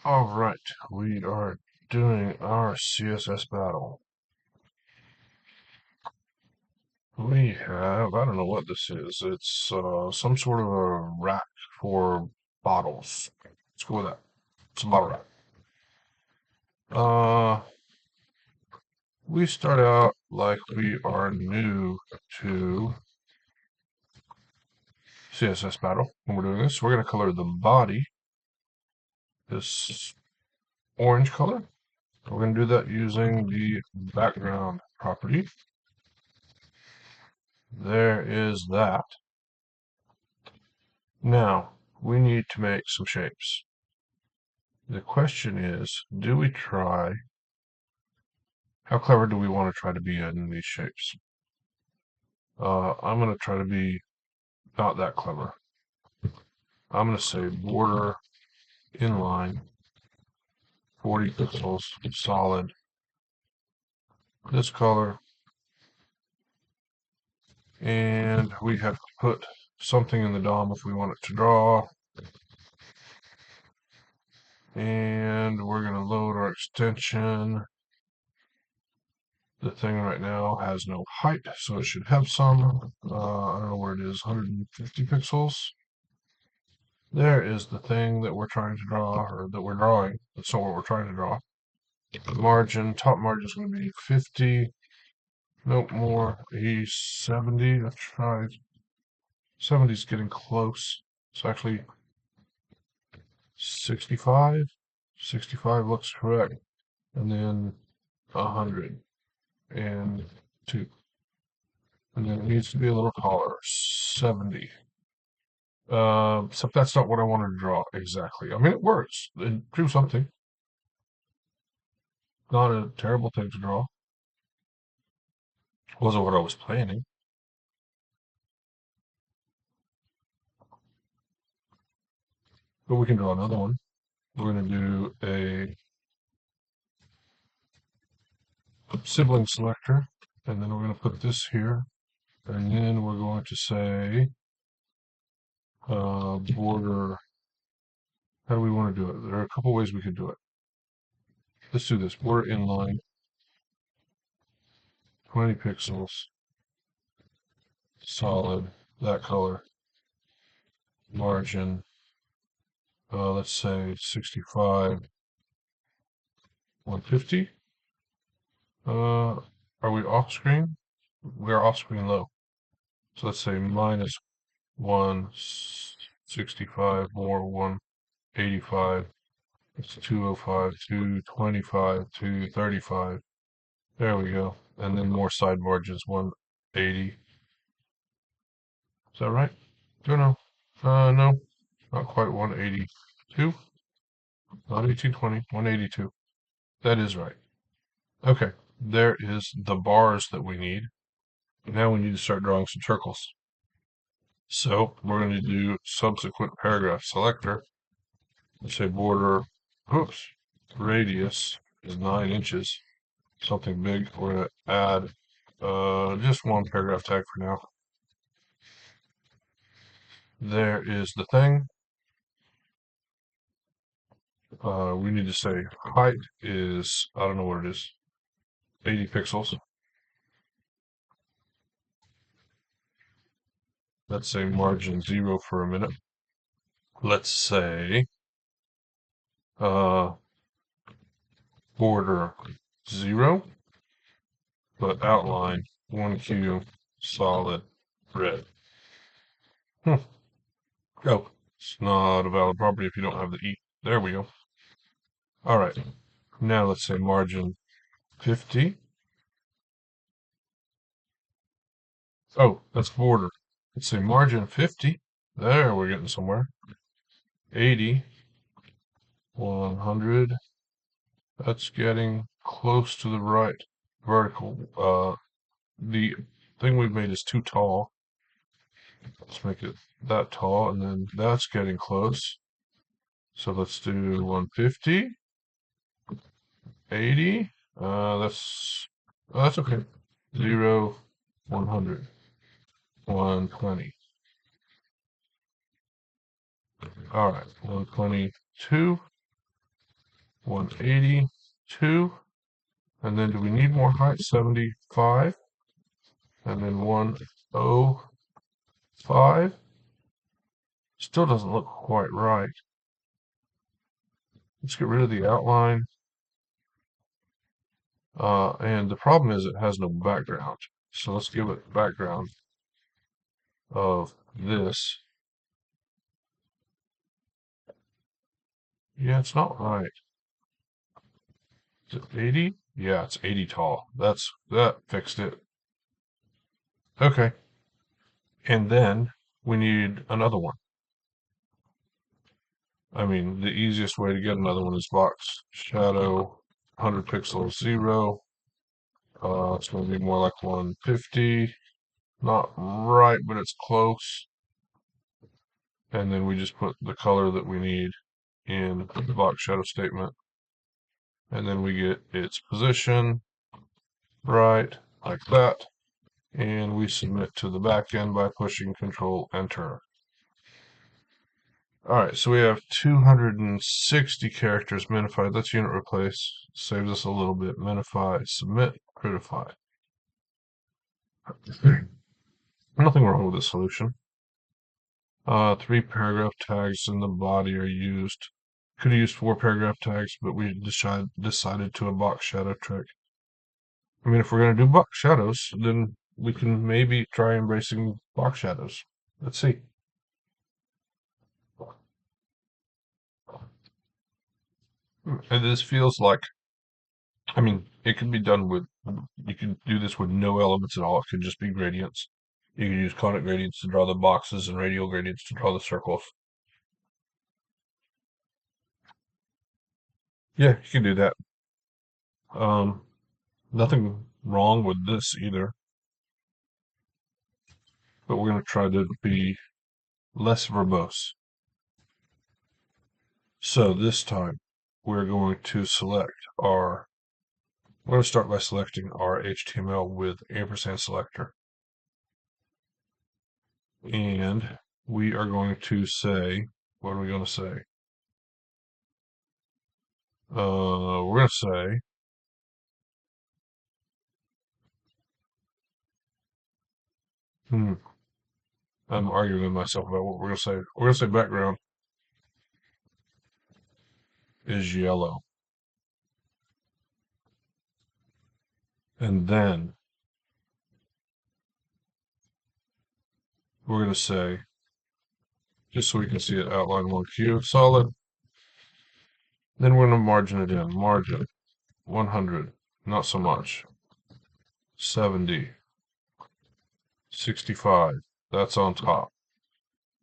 All right, we are doing our CSS battle. We have, I don't know what this is. It's some sort of a rack for bottles. Let's go with that. It's a bottle rack. Uh, we start out like we are new to CSS battle when we're doing this. We're going to color the body this orange color. We're going to do that using the background property. There is that. Now, we need to make some shapes. The question is, do we try, how clever do we want to try to be in these shapes? I'm going to try to be not that clever. I'm going to say border inline, 40 pixels, solid, this color, and we have to put something in the DOM if we want it to draw. And we're going to load our extension. The thing right now has no height, so it should have some. I don't know where it is, 150 pixels. There is the thing that we're trying to draw, or that we're drawing. That's not what we're trying to draw. The margin, top margin is going to be 50. Nope, more. 80, 70. Let's try. 70 is getting close. It's actually 65. 65 looks correct. And then 100 and 2. And then it needs to be a little taller. 70. Except that's not what I wanted to draw exactly. I mean, it works. It drew something. Not a terrible thing to draw. Wasn't what I was planning. But we can draw another one. We're going to do a sibling selector. And then we're going to put this here. And then we're going to say border. How do we want to do it? There are a couple ways we could do it. Let's do this. Border inline. 20 pixels. Solid. That color. Margin. Let's say 65. 150. Are we off screen? We are off screen low. So let's say minus 165 more 185. It's 205, 225, 235. There we go. And then more side margins, 180. Is that right? Don't know. No, not quite 182. Not 1820, 182. That is right. Okay, there is the bars that we need. Now we need to start drawing some circles. So we're going to do subsequent paragraph selector. Let's say border, oops, radius is 9 inches. Something big. We're going to add just one paragraph tag for now. There is the thing. We need to say height is, I don't know what it is, 80 pixels. Let's say margin 0 for a minute. Let's say border 0, but outline 1Q solid red. Oh, it's not a valid property if you don't have the E. There we go. All right. Now let's say margin 50. Oh, that's border. Let's say margin 50. There, we're getting somewhere. 80. 100. That's getting close to the right. Vertical. The thing we've made is too tall. Let's make it that tall, and then that's getting close. So let's do 150. 80. That's okay. 0, 100, 120. All right, 122. 182. And then do we need more height? 75. And then 105. Still doesn't look quite right. Let's get rid of the outline. And the problem is it has no background. So let's give it background of this. Yeah, it's not right. Is it 80? Yeah, it's 80 tall. That fixed it. Okay. And then we need another one. I mean, the easiest way to get another one is box shadow 100 pixels 0. It's going to be more like 150. Not right, but it's close. And then we just put the color that we need in the box shadow statement. And then we get its position right, like that. And we submit to the back end by pushing Control Enter. All right, so we have 260 characters minified. That's unit replace. Saves us a little bit. Minify, submit, critify. Nothing wrong with the solution. 3 paragraph tags in the body are used. Could have used 4 paragraph tags, but we decided to a box shadow trick. I mean, if we're going to do box shadows, then we can maybe try embracing box shadows. Let's see. And this feels like, I mean, it can be done with, you can do this with no elements at all. It can just be gradients. You can use conic gradients to draw the boxes and radial gradients to draw the circles. Yeah, you can do that. Nothing wrong with this either. But we're going to try to be less verbose. So this time we're going to select our, we're going to start by selecting our HTML with ampersand selector. And we are going to say, what are we going to say? We're going to say, I'm arguing with myself about what we're going to say. We're going to say background is yellow. And then we're going to say, just so we can see it, outline 1Q, solid. Then we're going to margin it in. Margin 100, not so much. 70, 65, that's on top.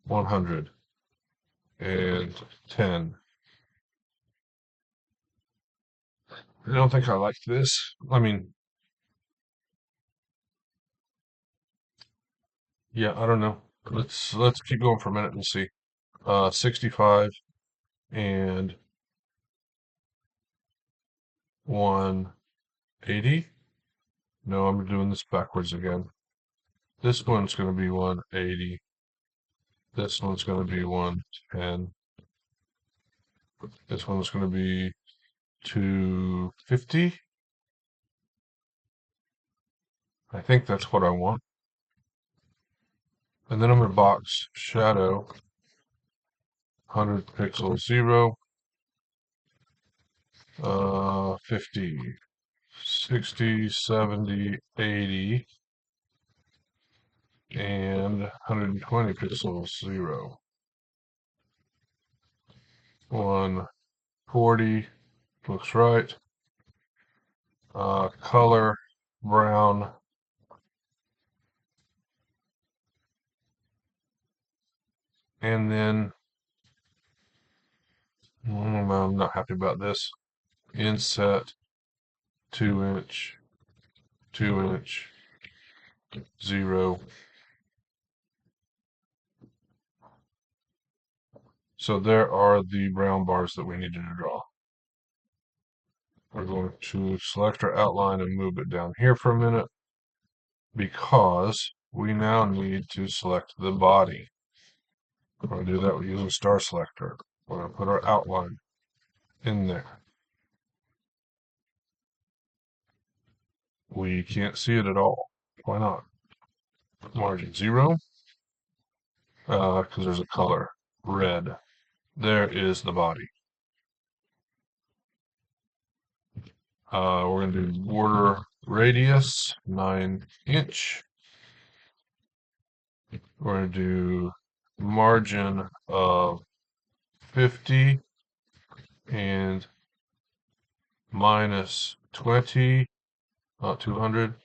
100 and 10. I don't think I like this. I mean, yeah, I don't know. Let's keep going for a minute and see. 65 and 180. No, I'm doing this backwards again. This one's going to be 180. This one's going to be 110. This one's going to be 250. I think that's what I want. And then I'm going to box shadow 100 pixels 0, 50, 60, 70, 80, and 120 pixels 0. 140 looks right. Color brown. And then I'm not happy about this. Inset 2-inch, 2-inch, 0. So there are the brown bars that we needed to draw. We're going to select our outline and move it down here for a minute because we now need to select the body. We're going to do that using star selector. We're going to put our outline in there. We can't see it at all. Why not? Margin 0, because there's a color, red. There is the body. We're going to do border radius, 9 inch. We're going to do margin of 50 and minus 20, not 200,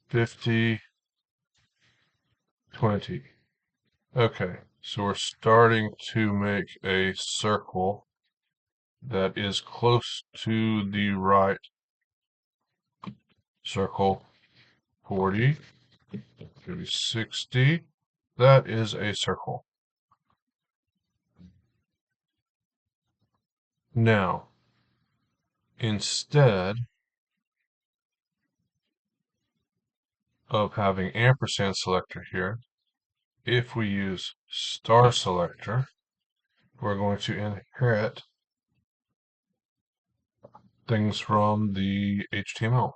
50, 20. Okay, so we're starting to make a circle that is close to the right circle. 40, maybe 60. That is a circle. Now, instead of having ampersand selector here, if we use star selector, we're going to inherit things from the HTML.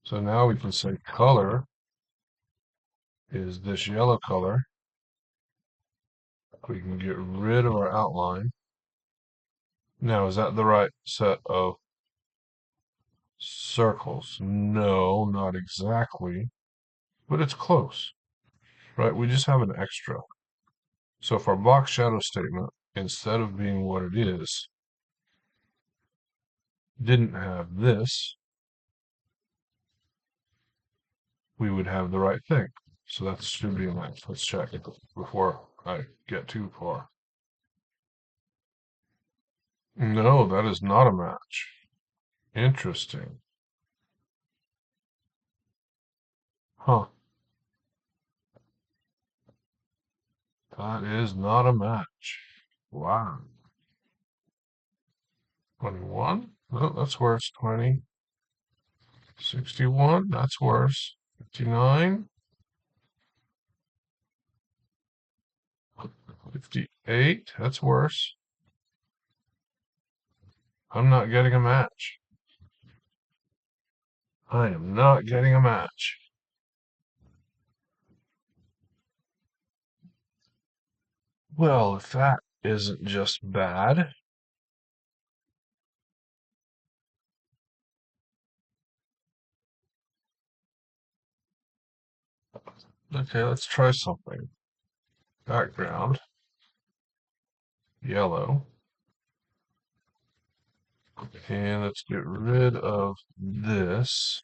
So now we can say color is this yellow color. We can get rid of our outline. Now, is that the right set of circles? No, not exactly, but it's close, right? We just have an extra. So if our box shadow statement, instead of being what it is, didn't have this, we would have the right thing. So that should be a match. Let's check it before I get too far. No, that is not a match. Interesting. Huh. That is not a match. Wow. 21? No, that's worse. 20. 61? That's worse. 59? 58? That's worse. I'm not getting a match. I am not getting a match. Well, if that isn't just bad. Okay, let's try something. Background, yellow. And let's get rid of this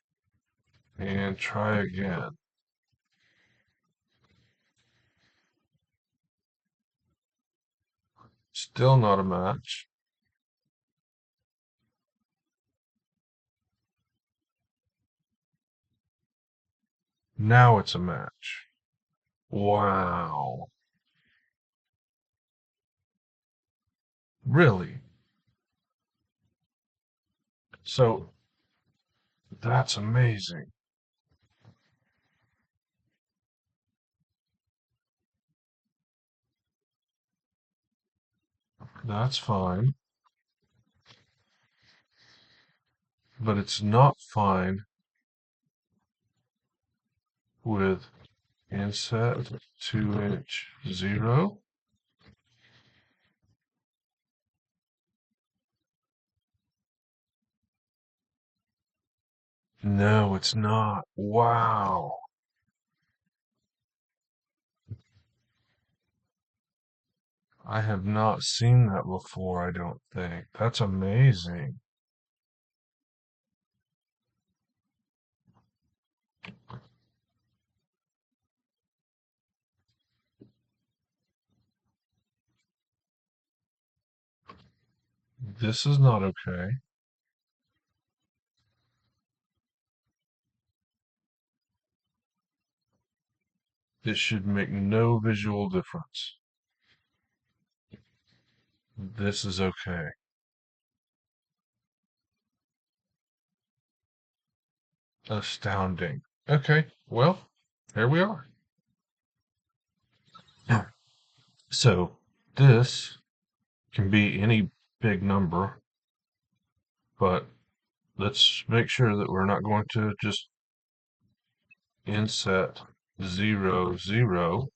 and try again. Still not a match. Now it's a match. Wow. Really? So that's amazing. That's fine. But it's not fine with inset 2-inch 0. No, it's not. Wow. I have not seen that before, I don't think. That's amazing. This is not okay. This should make no visual difference. This is okay. Astounding. Okay, well, here we are. So, this can be any big number, but let's make sure that we're not going to just inset 0, 0.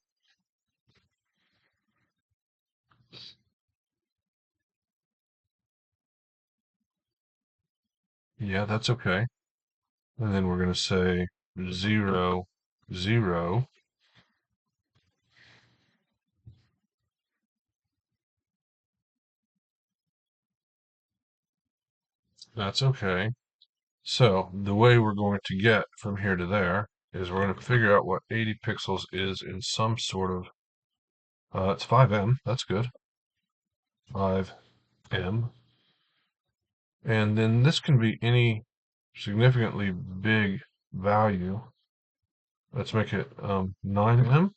Yeah, that's okay. And then we're going to say 0, 0. That's okay. So the way we're going to get from here to there is we're going to figure out what 80 pixels is in some sort of, it's 5M, that's good, 5M. And then this can be any significantly big value. Let's make it 9M.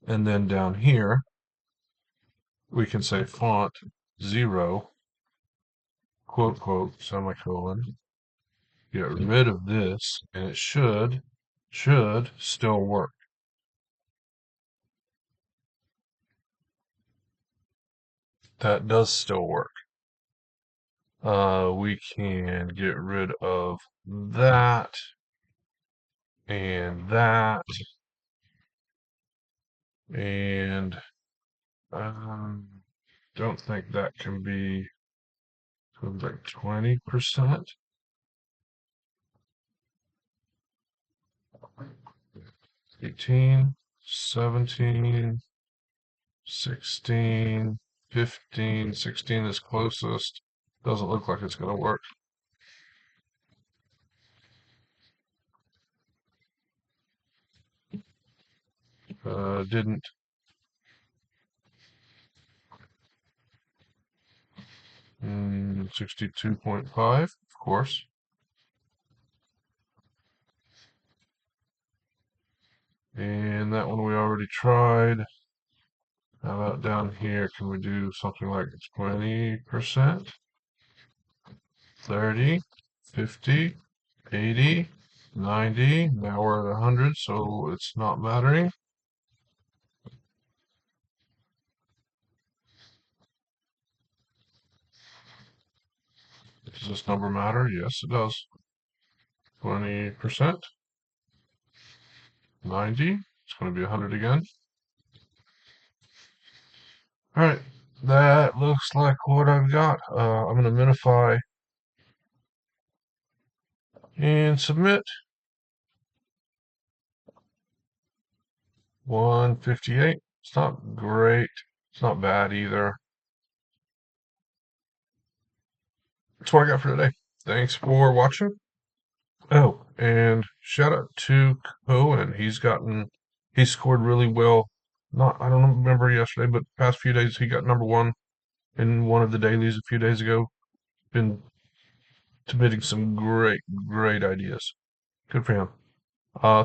And then down here, we can say font 0, quote, quote, semicolon. Get rid of this, and it should still work. That does still work. We can get rid of that and that, and don't think that can be like 20%. 18, 17, 16, 15, 16 is closest. Doesn't look like it's going to work. Didn't. 62.5, of course. And that one we already tried. How about down here? Can we do something like 20%? 30, 50, 80, 90. Now we're at 100, so it's not mattering. Does this number matter? Yes, it does. 20%, 90. It's going to be 100 again. All right, that looks like what I've got. I'm going to minify and submit. 158. It's not great. It's not bad either. That's what I got for today. Thanks for watching. Oh, and shout out to Cohen. He scored really well. Not, I don't remember yesterday, but past few days he got #1 in one of the dailies a few days ago. Been submitting some great ideas. Good for him.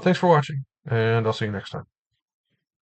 Thanks for watching, and I'll see you next time.